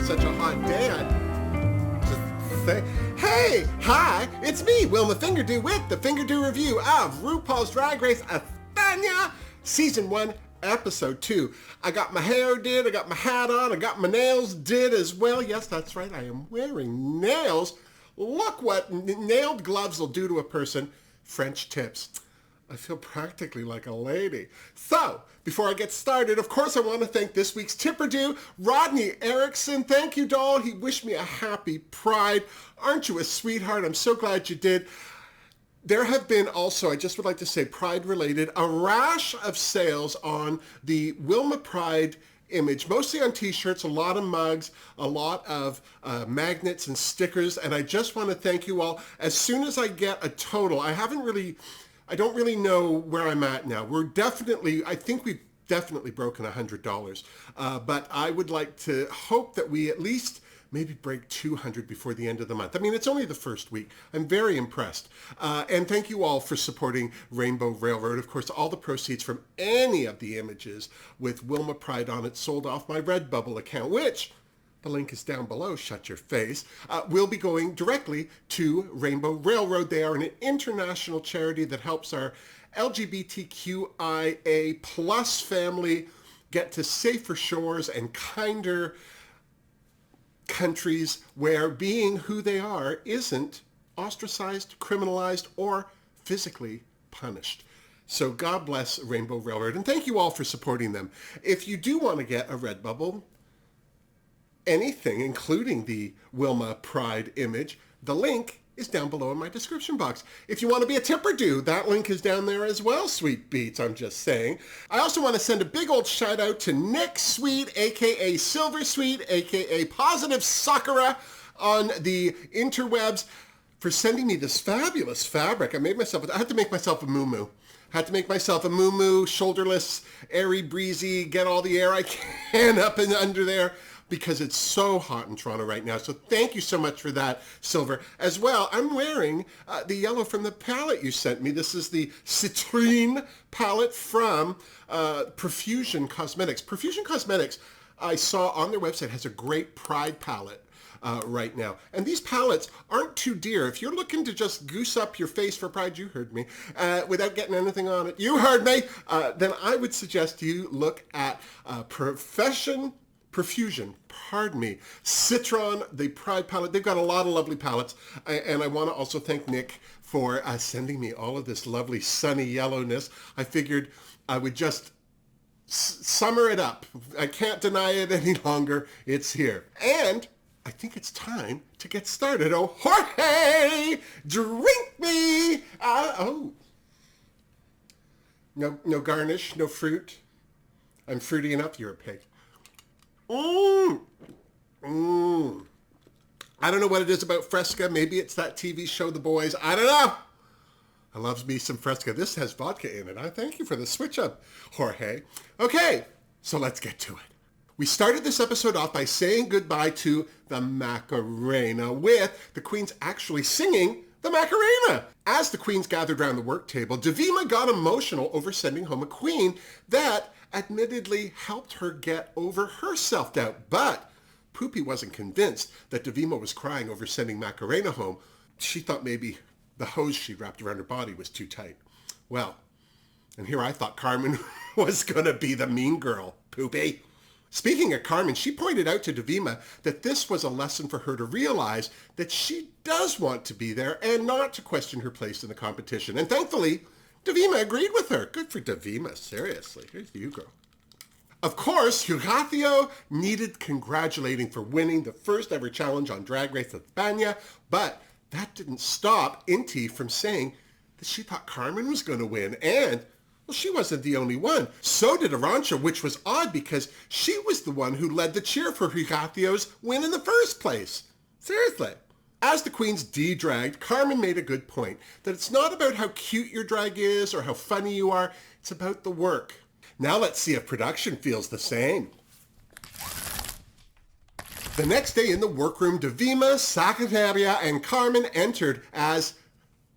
such a hot day. I just say, hey, hi, it's me, Wilma Fingerdoo, with the Fingerdoo review of RuPaul's Drag Race España, Season 1, Episode 2. I got my hair did, I got my hat on, I got my nails did as well. Yes, that's right, I am wearing nails. Look what nailed gloves will do to a person. French tips. I feel practically like a lady. So, before I get started, of course I want to thank this week's tipper-do, Rodney Erickson. Thank you, doll. He wished me a happy Pride. Aren't you a sweetheart? I'm so glad you did. There have been also, I just would like to say, Pride-related, a rash of sales on the Wilma Pride image, mostly on t-shirts, a lot of mugs, a lot of magnets and stickers, and I just want to thank you all. As soon as I get a total, I don't really know where I'm at now. I think we've definitely broken $100, but I would like to hope that we at least maybe break 200 before the end of the month. I mean, it's only the first week. I'm very impressed. And thank you all for supporting Rainbow Railroad. Of course, all the proceeds from any of the images with Wilma Pride on it sold off my Redbubble account, which, the link is down below, shut your face, will be going directly to Rainbow Railroad. They are an international charity that helps our LGBTQIA plus family get to safer shores and kinder countries where being who they are isn't ostracized, criminalized, or physically punished. So God bless Rainbow Railroad, and thank you all for supporting them. If you do want to get a Redbubble, anything, including the Wilma Pride image, the link is down below in my description box. If you want to be a tipper-do, that link is down there as well, sweet beats, I'm just saying. I also want to send a big old shout out to Nick Sweet, aka Silver Sweet, aka Positive Sakura on the interwebs, for sending me this fabulous fabric. I had to make myself a muumuu. Shoulderless, airy, breezy, get all the air I can up and under there, because it's so hot in Toronto right now. So thank you so much for that, Silver. As well, I'm wearing the yellow from the palette you sent me. This is the Citrine palette from Profusion Cosmetics. Profusion Cosmetics, I saw on their website, has a great Pride palette right now. And these palettes aren't too dear. If you're looking to just goose up your face for Pride, you heard me, without getting anything on it, you heard me, then I would suggest you look at Citron, the Pride palette. They've got a lot of lovely palettes, and I want to also thank Nick for sending me all of this lovely sunny yellowness. I figured I would just summer it up. I can't deny it any longer. It's here. And I think it's time to get started. Oh, Jorge, drink me! No garnish, no fruit. I'm fruity enough, you're a pig. I don't know what it is about Fresca. Maybe it's that TV show, The Boys. I don't know. I love me some Fresca. This has vodka in it. I thank you for the switch up, Jorge. Okay, so let's get to it. We started this episode off by saying goodbye to the Macarena, with the queens actually singing the Macarena. As the queens gathered around the work table, Diva got emotional over sending home a queen that admittedly helped her get over her self-doubt. But Poopy wasn't convinced that Diva was crying over sending Macarena home. She thought maybe the hose she wrapped around her body was too tight. Well, and here I thought Carmen was going to be the mean girl, Poopy. Speaking of Carmen, she pointed out to Diva that this was a lesson for her to realize that she does want to be there and not to question her place in the competition. And thankfully, Diva agreed with her. Good for Diva, seriously. Here's you, girl. Of course, Horatio needed congratulating for winning the first ever challenge on Drag Race España, but that didn't stop Inti from saying that she thought Carmen was going to win, and well, she wasn't the only one. So did Arancha, which was odd because she was the one who led the cheer for Horatio's win in the first place. Seriously. As the queens de-dragged, Carmen made a good point, that it's not about how cute your drag is or how funny you are, it's about the work. Now let's see if production feels the same. The next day in the workroom, Diva, Secretaria, and Carmen entered as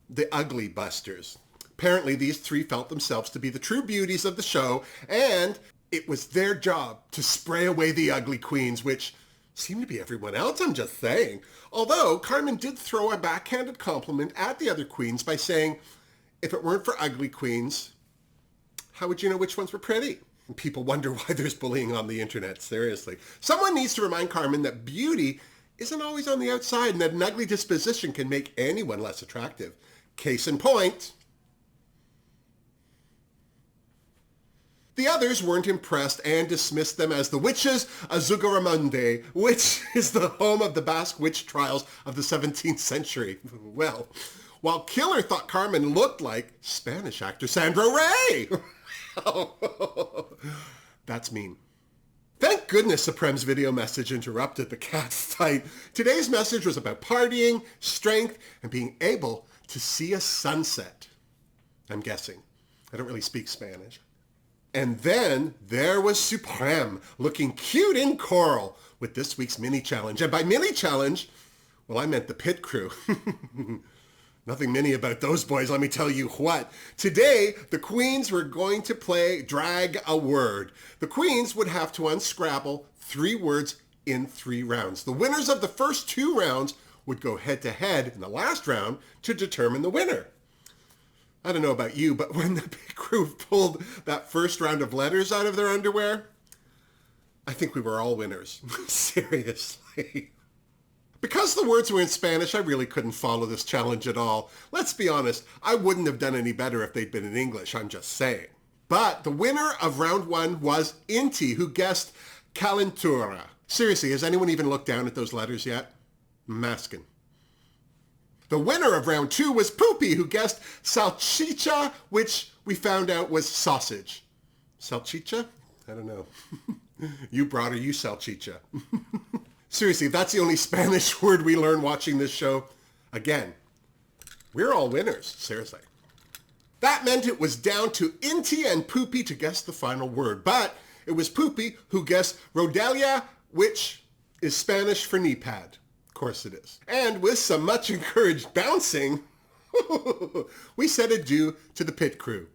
the Ugly Busters. Apparently, these three felt themselves to be the true beauties of the show, and it was their job to spray away the ugly queens, which Seemed to be everyone else, I'm just saying. Although, Carmen did throw a backhanded compliment at the other queens by saying, if it weren't for ugly queens, how would you know which ones were pretty? And people wonder why there's bullying on the internet, seriously. Someone needs to remind Carmen that beauty isn't always on the outside and that an ugly disposition can make anyone less attractive. Case in point. The others weren't impressed and dismissed them as the witches of Zugaramunde, which is the home of the Basque witch trials of the 17th century. Well, while Killer thought Carmen looked like Spanish actor Sandra Rey. That's mean. Thank goodness Supreme's video message interrupted the cat fight. Today's message was about partying, strength, and being able to see a sunset. I'm guessing. I don't really speak Spanish. And then there was Supreme, looking cute in coral with this week's mini challenge. And by mini challenge, well, I meant the pit crew. Nothing mini about those boys, let me tell you what. Today, the queens were going to play Drag a Word. The queens would have to unscrabble 3 words in 3 rounds. The winners of the first 2 rounds would go head-to-head in the last round to determine the winner. I don't know about you, but when the pit crew pulled that first round of letters out of their underwear, I think we were all winners. Seriously. Because the words were in Spanish, I really couldn't follow this challenge at all. Let's be honest, I wouldn't have done any better if they'd been in English, I'm just saying. But the winner of round 1 was Inti, who guessed Calentura. Seriously, has anyone even looked down at those letters yet? Masking. The winner of round 2 was Poopy, who guessed salchicha, which we found out was sausage. Salchicha? I don't know. You brought her, you salchicha. Seriously, if that's the only Spanish word we learn watching this show, again, we're all winners, seriously. That meant it was down to Inti and Poopy to guess the final word, but it was Poopy who guessed Rodelia, which is Spanish for knee pad. Of course it is. And with some much encouraged bouncing, we said adieu to the pit crew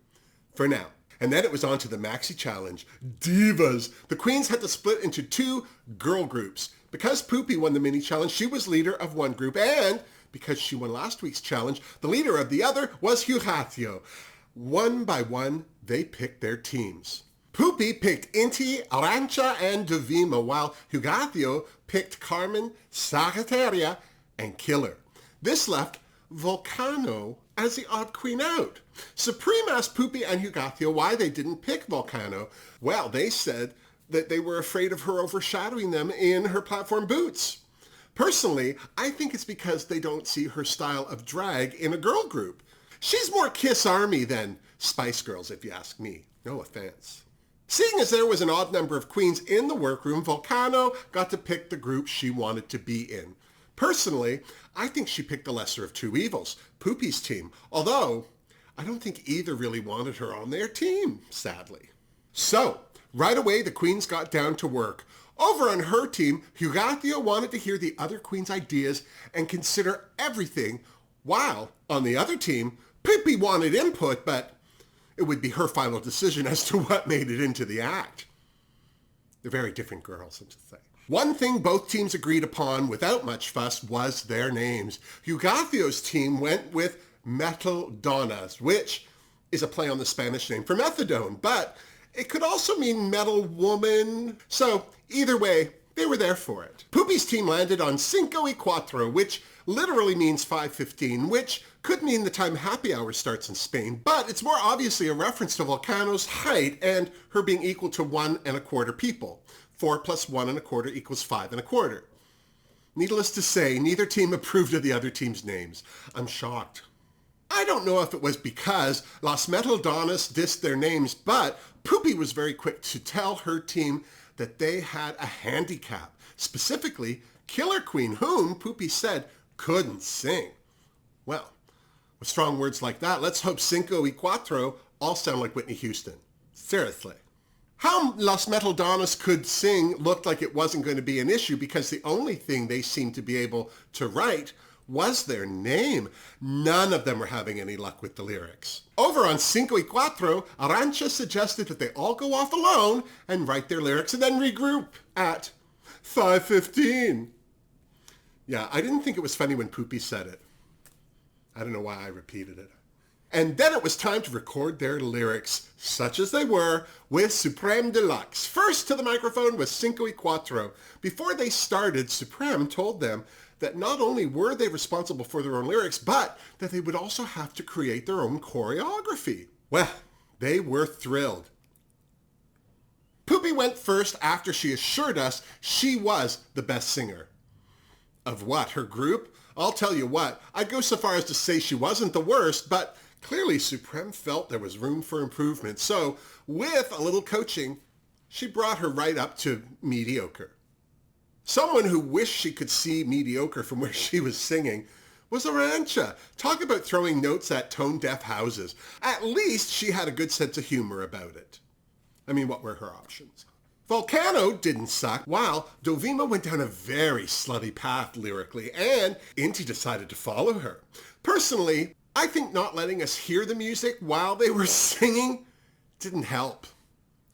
for now. And then it was on to the Maxi-challenge. Divas. The queens had to split into 2 girl groups. Because Poopy won the mini challenge, she was leader of one group, and because she won last week's challenge, the leader of the other was Hugatio. One by one, they picked their teams. Poopy picked Inti, Arancha, and Divima, while Hugatio picked Carmen, Sagittaria, and Killer. This left Volcano as the odd queen out. Supreme asked Poopy and Hugatio why they didn't pick Volcano. Well, they said that they were afraid of her overshadowing them in her platform boots. Personally, I think it's because they don't see her style of drag in a girl group. She's more Kiss Army than Spice Girls, if you ask me. No offense. Seeing as there was an odd number of queens in the workroom, Volcano got to pick the group she wanted to be in. Personally, I think she picked the lesser of 2 evils, Poopy's team, although I don't think either really wanted her on their team, sadly. So, right away, the queens got down to work. Over on her team, Hugatio wanted to hear the other queens' ideas and consider everything, while on the other team, Poopy wanted input, but it would be her final decision as to what made it into the act. They're very different girls, I'm just saying. One thing both teams agreed upon without much fuss was their names. Hugatio's team went with Metal Donnas, which is a play on the Spanish name for methadone, but it could also mean metal woman. So either way, they were there for it. Poopy's team landed on Cinco y Cuatro, which literally means 5:15, which could mean the time happy hour starts in Spain, but it's more obviously a reference to Volcano's height and her being equal to 1 1/4 people. 4 plus 1 1/4 equals 5 1/4. Needless to say, neither team approved of the other team's names. I'm shocked. I don't know if it was because Las Metal Donnas dissed their names, but Poopy was very quick to tell her team that they had a handicap, specifically Killer Queen, whom Poopy said couldn't sing. Well, with strong words like that, let's hope Cinco y Cuatro all sound like Whitney Houston. Seriously. How Las Metal Donnas could sing looked like it wasn't going to be an issue because the only thing they seemed to be able to write was their name. None of them were having any luck with the lyrics. Over on Cinco y Cuatro, Arancha suggested that they all go off alone and write their lyrics and then regroup at 5:15. Yeah, I didn't think it was funny when Poopy said it. I don't know why I repeated it. And then it was time to record their lyrics, such as they were, with Supreme Deluxe. First to the microphone was Cinco y Cuatro. Before they started, Supreme told them that not only were they responsible for their own lyrics, but that they would also have to create their own choreography. Well, they were thrilled. Poopy went first after she assured us she was the best singer. Of what, her group? I'll tell you what, I'd go so far as to say she wasn't the worst, but clearly Supreme felt there was room for improvement. So, with a little coaching, she brought her right up to mediocre. Someone who wished she could see mediocre from where she was singing was Arantxa. Talk about throwing notes at tone-deaf houses. At least she had a good sense of humor about it. I mean, what were her options? Volcano didn't suck, while Dovima went down a very slutty path lyrically, and Inti decided to follow her. Personally, I think not letting us hear the music while they were singing didn't help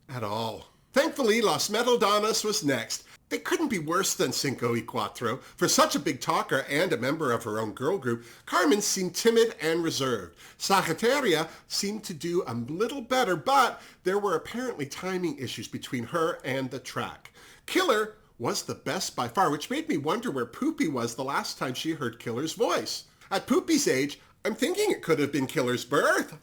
at all. Thankfully, Los Metaldanas was next. They couldn't be worse than Cinco y Cuatro. For such a big talker and a member of her own girl group, Carmen seemed timid and reserved. Sagittaria seemed to do a little better, but there were apparently timing issues between her and the track. Killer was the best by far, which made me wonder where Poopy was the last time she heard Killer's voice. At Poopy's age, I'm thinking it could have been Killer's birth.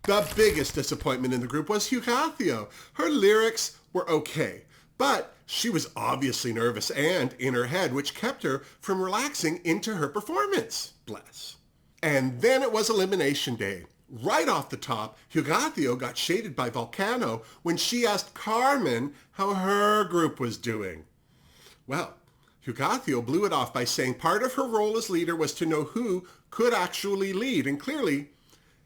The biggest disappointment in the group was Eugathio. Her lyrics were okay, but she was obviously nervous and in her head, which kept her from relaxing into her performance. Bless. And then it was elimination day. Right off the top, Eugathio got shaded by Volcano when she asked Carmen how her group was doing. Well, Eugathio blew it off by saying part of her role as leader was to know who could actually lead, and clearly,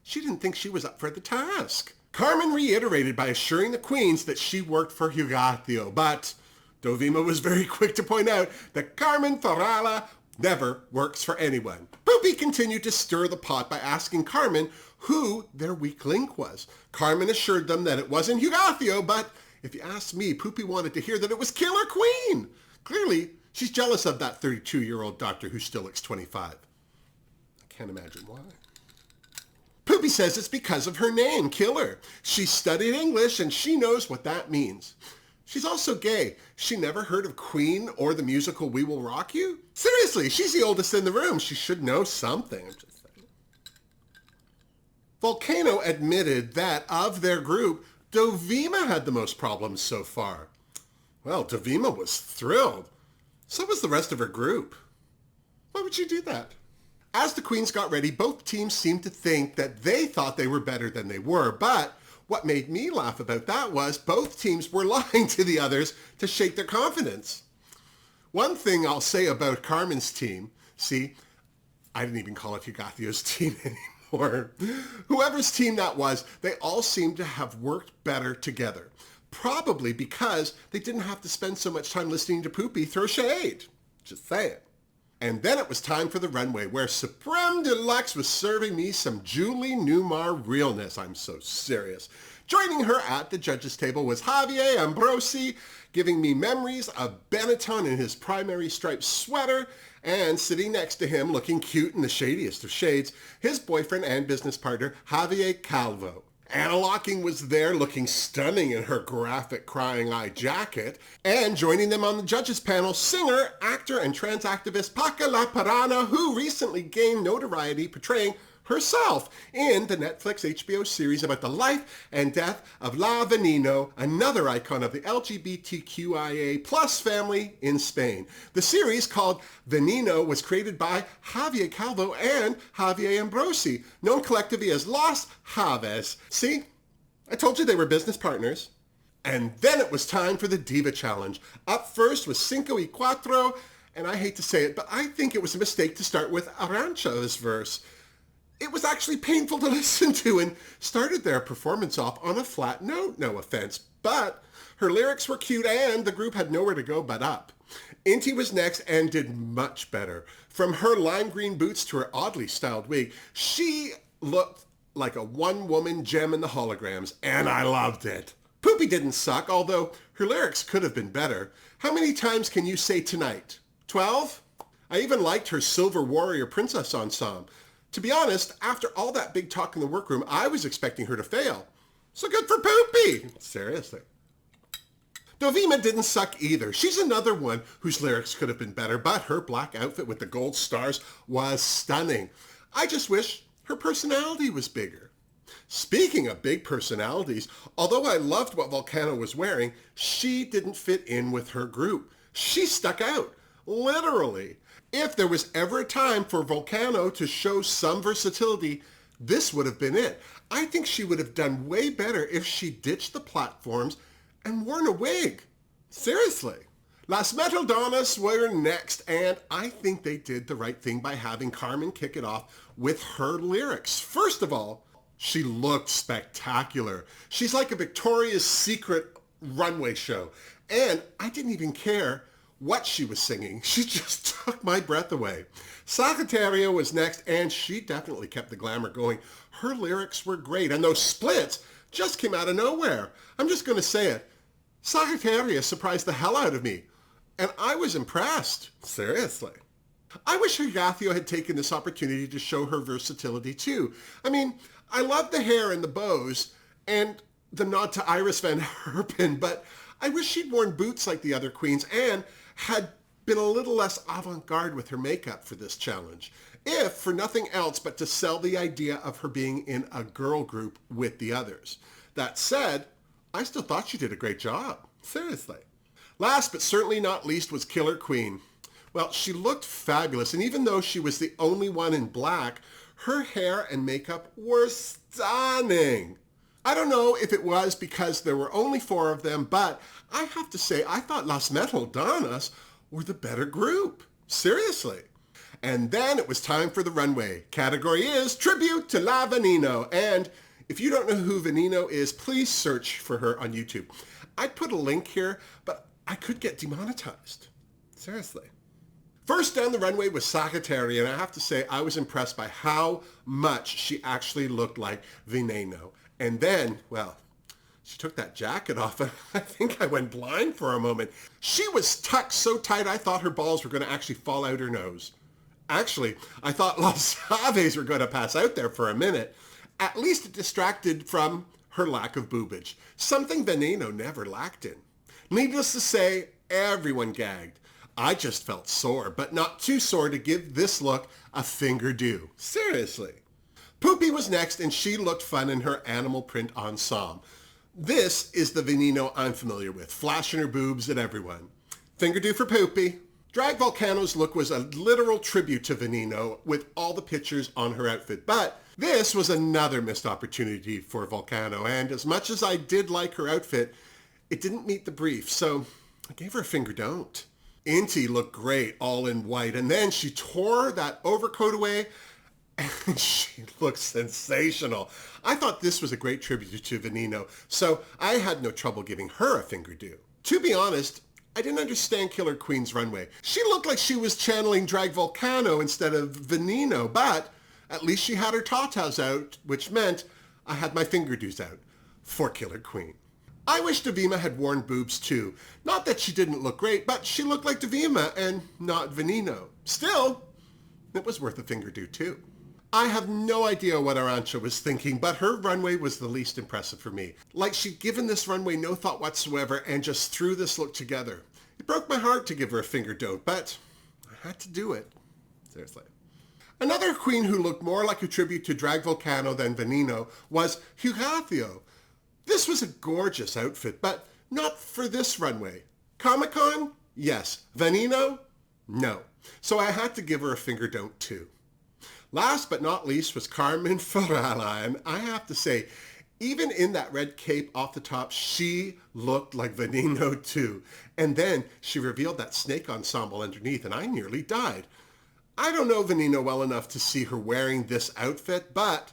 she didn't think she was up for the task. Carmen reiterated by assuring the queens that she worked for Eugathio, but Dovima was very quick to point out that Carmen Farala never works for anyone. Poopy continued to stir the pot by asking Carmen who their weak link was. Carmen assured them that it wasn't Eugathio, but if you ask me, Poopy wanted to hear that it was Killer Queen. Clearly, she's jealous of that 32-year-old doctor who still looks 25. I can't imagine why. Poopy says it's because of her name, Killer. She studied English and she knows what that means. She's also gay. She never heard of Queen or the musical We Will Rock You? Seriously, she's the oldest in the room. She should know something. I'm just saying. Volcano admitted that of their group, Dovima had the most problems so far. Well, Dovima was thrilled. So was the rest of her group. Why would you do that? As the queens got ready, both teams seemed to think that they thought they were better than they were, but what made me laugh about that was both teams were lying to the others to shake their confidence. One thing I'll say about Carmen's team, see, I didn't even call it Eugathio's team anymore. Whoever's team that was, they all seemed to have worked better together. Probably because they didn't have to spend so much time listening to Poopy throw shade. Just saying. And then it was time for the runway, where Supreme Deluxe was serving me some Julie Newmar realness. I'm so serious. Joining her at the judges' table was Javier Ambrosi, giving me memories of Benetton in his primary striped sweater, and sitting next to him, looking cute in the shadiest of shades, his boyfriend and business partner, Javier Calvo. Anna Locking was there looking stunning in her graphic crying eye jacket, and joining them on the judges panel, singer, actor, and trans activist Paca La Parana, who recently gained notoriety portraying herself in the Netflix HBO series about the life and death of La Veneno, another icon of the LGBTQIA plus family in Spain. The series, called Veneno, was created by Javier Calvo and Javier Ambrosi, known collectively as Los Javes. See, I told you they were business partners. And then it was time for the Diva Challenge. Up first was Cinco y Cuatro, and I hate to say it, but I think it was a mistake to start with Arantxa's verse. It was actually painful to listen to and started their performance off on a flat note, no offense. But her lyrics were cute and the group had nowhere to go but up. Inti was next and did much better. From her lime green boots to her oddly styled wig, she looked like a one-woman gem in the holograms, and I loved it. Poopy didn't suck, although her lyrics could have been better. How many times can you say tonight? 12? I even liked her Silver Warrior Princess ensemble. To be honest, after all that big talk in the workroom, I was expecting her to fail. So good for Poopy! Seriously. Dovima didn't suck either. She's another one whose lyrics could have been better, but her black outfit with the gold stars was stunning. I just wish her personality was bigger. Speaking of big personalities, although I loved what Volcano was wearing, she didn't fit in with her group. She stuck out, literally. If there was ever a time for Volcano to show some versatility, this would have been it. I think she would have done way better if she ditched the platforms and worn a wig. Seriously. Las Metaldonas were next, and I think they did the right thing by having Carmen kick it off with her lyrics. First of all, she looked spectacular. She's like a Victoria's Secret runway show. And I didn't even care what she was singing. She just took my breath away. Sagittaria was next, and she definitely kept the glamour going. Her lyrics were great, and those splits just came out of nowhere. I'm just going to say it. Sagittaria surprised the hell out of me, and I was impressed. Seriously. I wish Higathio had taken this opportunity to show her versatility too. I mean, I love the hair and the bows and the nod to Iris Van Herpen, but I wish she'd worn boots like the other queens and had been a little less avant-garde with her makeup for this challenge, if for nothing else but to sell the idea of her being in a girl group with the others. That said, I still thought she did a great job. Seriously. Last but certainly not least was Killer Queen. Well, she looked fabulous, and even though she was the only one in black, her hair and makeup were stunning. I don't know if it was because there were only 4 of them, but I have to say I thought Las Metaldonas were the better group. Seriously. And then it was time for the runway. Category is Tribute to La Veneno. And if you don't know who Veneno is, please search for her on YouTube. I'd put a link here, but I could get demonetized. Seriously. First down the runway was Sagittaria, and I have to say I was impressed by how much she actually looked like Veneno. And then, well, she took that jacket off, and I think I went blind for a moment. She was tucked so tight I thought her balls were going to actually fall out her nose. Actually, I thought Los Aves were going to pass out there for a minute. At least it distracted from her lack of boobage, something Veneno never lacked in. Needless to say, everyone gagged. I just felt sore, but not too sore to give this look a Fingerdoo. Seriously. Poopy was next, and she looked fun in her animal print ensemble. This is the Veneno I'm familiar with, flashing her boobs at everyone. Fingerdoo for Poopy. Drag Volcano's look was a literal tribute to Veneno with all the pictures on her outfit, but this was another missed opportunity for Volcano, and as much as I did like her outfit, it didn't meet the brief, so I gave her a finger don't. Inti looked great all in white, and then she tore that overcoat away, and she looked sensational. I thought this was a great tribute to Veneno, so I had no trouble giving her a Fingerdoo. To be honest, I didn't understand Killer Queen's runway. She looked like she was channeling Drag Volcano instead of Veneno, but at least she had her tatas out, which meant I had my Fingerdoos out for Killer Queen. I wish Dovima had worn boobs too. Not that she didn't look great, but she looked like Dovima and not Veneno. Still, it was worth a Fingerdoo too. I have no idea what Arantxa was thinking, but her runway was the least impressive for me. Like she'd given this runway no thought whatsoever and just threw this look together. It broke my heart to give her a finger don't, but I had to do it. Seriously. Another queen who looked more like a tribute to Drag Volcano than Veneno was Higathio. This was a gorgeous outfit, but not for this runway. Comic-Con? Yes. Veneno? No. So I had to give her a finger don't too. Last but not least was Carmen Farala, and I have to say, even in that red cape off the top, she looked like Veneno too. And then she revealed that snake ensemble underneath, and I nearly died. I don't know Veneno well enough to see her wearing this outfit, but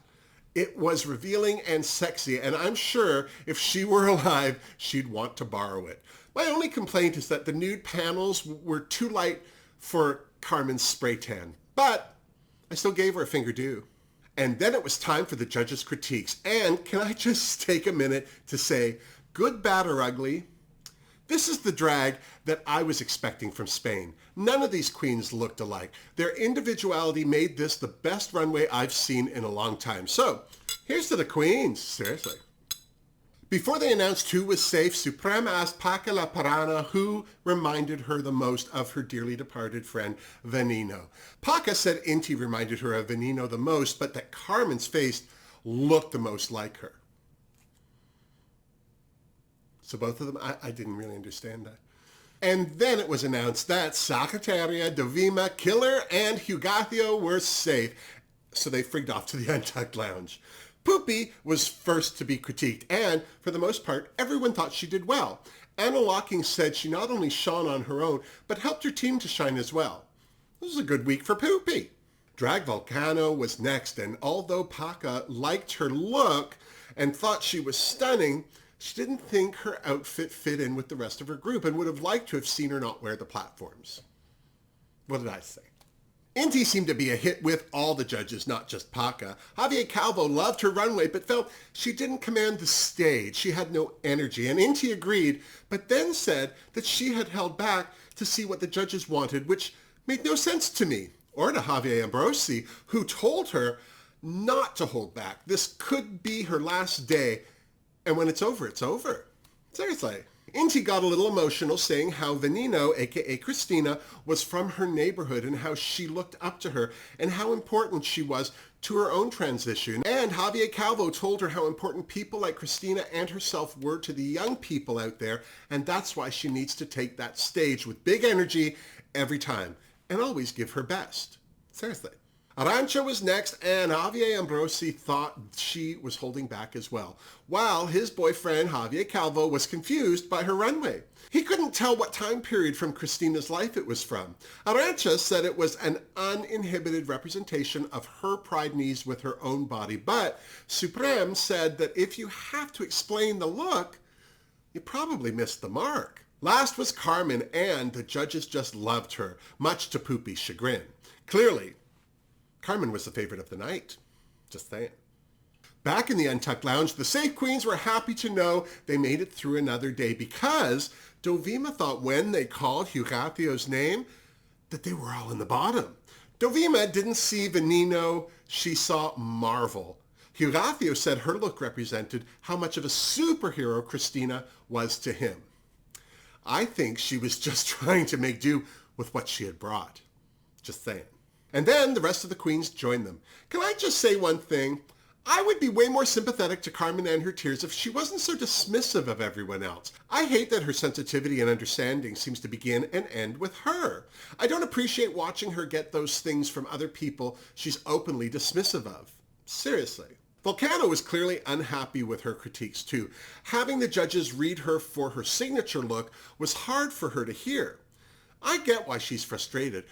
it was revealing and sexy, and I'm sure if she were alive, she'd want to borrow it. My only complaint is that the nude panels were too light for Carmen's spray tan, but I still gave her a Fingerdoo. And then it was time for the judges' critiques. And can I just take a minute to say, Good, bad, or ugly? This is the drag that I was expecting from Spain. None of these queens looked alike. Their individuality made this the best runway I've seen in a long time. So, here's to the queens, seriously. Before they announced who was safe, Supreme asked Paca la Parana who reminded her the most of her dearly departed friend, Veneno. Paca said Inti reminded her of Veneno the most, but that Carmen's face looked the most like her. So both of them, I didn't really understand that. And then it was announced that Secretaria, Diva, Killer, and Hugatio were safe. So they frigged off to the Untucked Lounge. Poopy was first to be critiqued, and for the most part, everyone thought she did well. Anna Locking said she not only shone on her own, but helped her team to shine as well. This was a good week for Poopy. Drag Volcano was next, and although Paca liked her look and thought she was stunning, she didn't think her outfit fit in with the rest of her group and would have liked to have seen her not wear the platforms. What did I say? Inti seemed to be a hit with all the judges, not just Paca. Javier Calvo loved her runway, but felt she didn't command the stage. She had no energy, and Inti agreed, but then said that she had held back to see what the judges wanted, which made no sense to me, or to Javier Ambrosi, who told her not to hold back. This could be her last day, and when it's over, it's over. Seriously. Inti got a little emotional, saying how Veneno, aka Cristina, was from her neighborhood and how she looked up to her and how important she was to her own transition. And Javier Calvo told her how important people like Cristina and herself were to the young people out there, and that's why she needs to take that stage with big energy every time and always give her best. Seriously. Arantxa was next, and Javier Ambrosi thought she was holding back as well, while his boyfriend Javier Calvo was confused by her runway. He couldn't tell what time period from Cristina's life it was from. Arantxa said it was an uninhibited representation of her pride needs with her own body, but Supreme said that if you have to explain the look, you probably missed the mark. Last was Carmen, and the judges just loved her, much to Poopy's chagrin. Clearly, Carmen was the favorite of the night. Just saying. Back in the Untucked Lounge, the safe queens were happy to know they made it through another day because Dovima thought when they called Hugatio's name that they were all in the bottom. Dovima didn't see Veneno, she saw Marvel. Hugatio said her look represented how much of a superhero Cristina was to him. I think she was just trying to make do with what she had brought. Just saying. And then the rest of the queens joined them. Can I just say one thing? I would be way more sympathetic to Carmen and her tears if she wasn't so dismissive of everyone else. I hate that her sensitivity and understanding seems to begin and end with her. I don't appreciate watching her get those things from other people she's openly dismissive of. Seriously. Volcano was clearly unhappy with her critiques too. Having the judges read her for her signature look was hard for her to hear. I get why she's frustrated.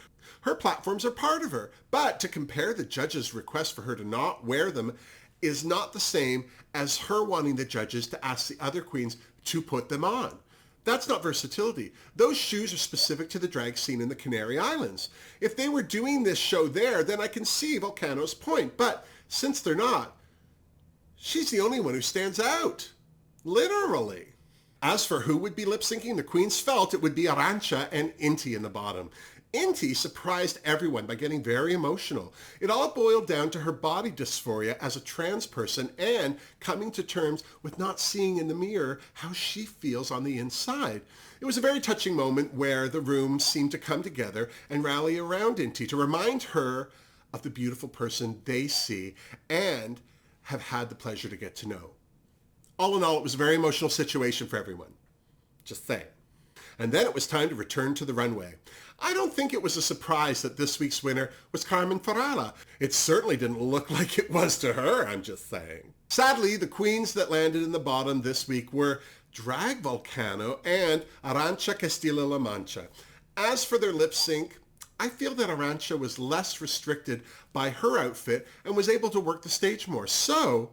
Her platforms are part of her, but to compare the judges' request for her to not wear them is not the same as her wanting the judges to ask the other queens to put them on. That's not versatility. Those shoes are specific to the drag scene in the Canary Islands. If they were doing this show there, then I can see Volcano's point, but since they're not, she's the only one who stands out. Literally. As for who would be lip-syncing, the queens felt it would be Arantxa and Inti in the bottom. Inti surprised everyone by getting very emotional. It all boiled down to her body dysphoria as a trans person and coming to terms with not seeing in the mirror how she feels on the inside. It was a very touching moment where the room seemed to come together and rally around Inti to remind her of the beautiful person they see and have had the pleasure to get to know. All in all, it was a very emotional situation for everyone. Just saying. And then it was time to return to the runway. I don't think it was a surprise that this week's winner was Carmen Farala. It certainly didn't look like it was to her, I'm just saying. Sadly, the queens that landed in the bottom this week were Drag Volcano and Arantxa Castilla-La Mancha. As for their lip sync, I feel that Arantxa was less restricted by her outfit and was able to work the stage more. So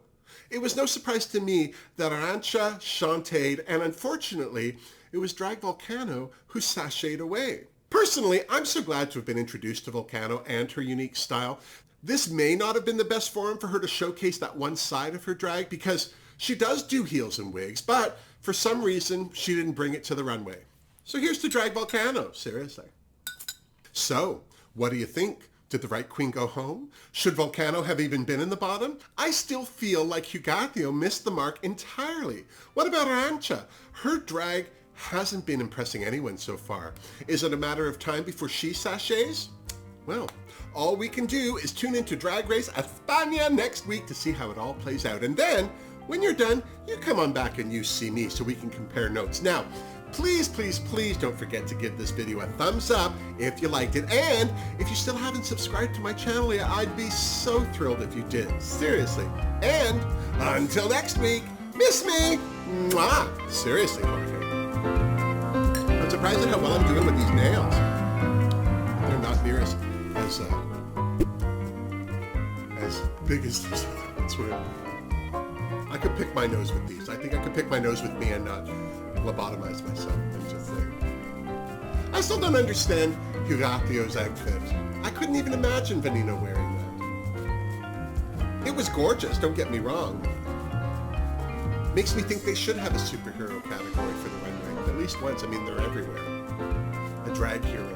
it was no surprise to me that Arantxa shantaed, and unfortunately, it was Drag Volcano who sashayed away. Personally, I'm so glad to have been introduced to Volcano and her unique style. This may not have been the best forum for her to showcase that one side of her drag because She does do heels and wigs, but for some reason, she didn't bring it to the runway. So here's to Drag Volcano, seriously. So, what do you think? Did the right queen go home? Should Volcano have even been in the bottom? I still feel like Hugatio missed the mark entirely. What about Arancha? Her drag hasn't been impressing anyone so far. Is it a matter of time before she sachets? Well, all we can do is tune into Drag Race España next week to see how it all plays out. And then, when you're done, you come on back and you see me so we can compare notes. Now, please, please, please don't forget to give this video a thumbs up if you liked it. And if you still haven't subscribed to my channel yet, I'd be so thrilled if you did. Seriously. And until next week, miss me. Mwah. Seriously, Jorge. I'm surprised at how well I'm doing with these nails. They're not near as big as these other ones were. I could pick my nose with these. I think I could pick my nose with me and not lobotomize myself. I'm just saying. I still don't understand Hugatio's outfit. I couldn't even imagine Veneno wearing that. It was gorgeous, don't get me wrong. Makes me think they should have a superhero category for the runway. At least once. I mean, they're everywhere. A drag hero.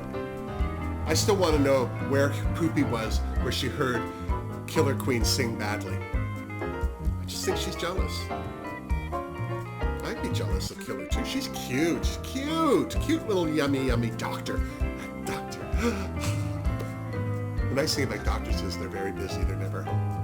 I still want to know where Poopy was, where she heard Killer Queen sing badly. I just think she's jealous. I'd be jealous of Killer too. She's cute. She's cute. Cute little yummy, yummy doctor. That doctor. The nice thing about doctors is they're very busy. They're never home.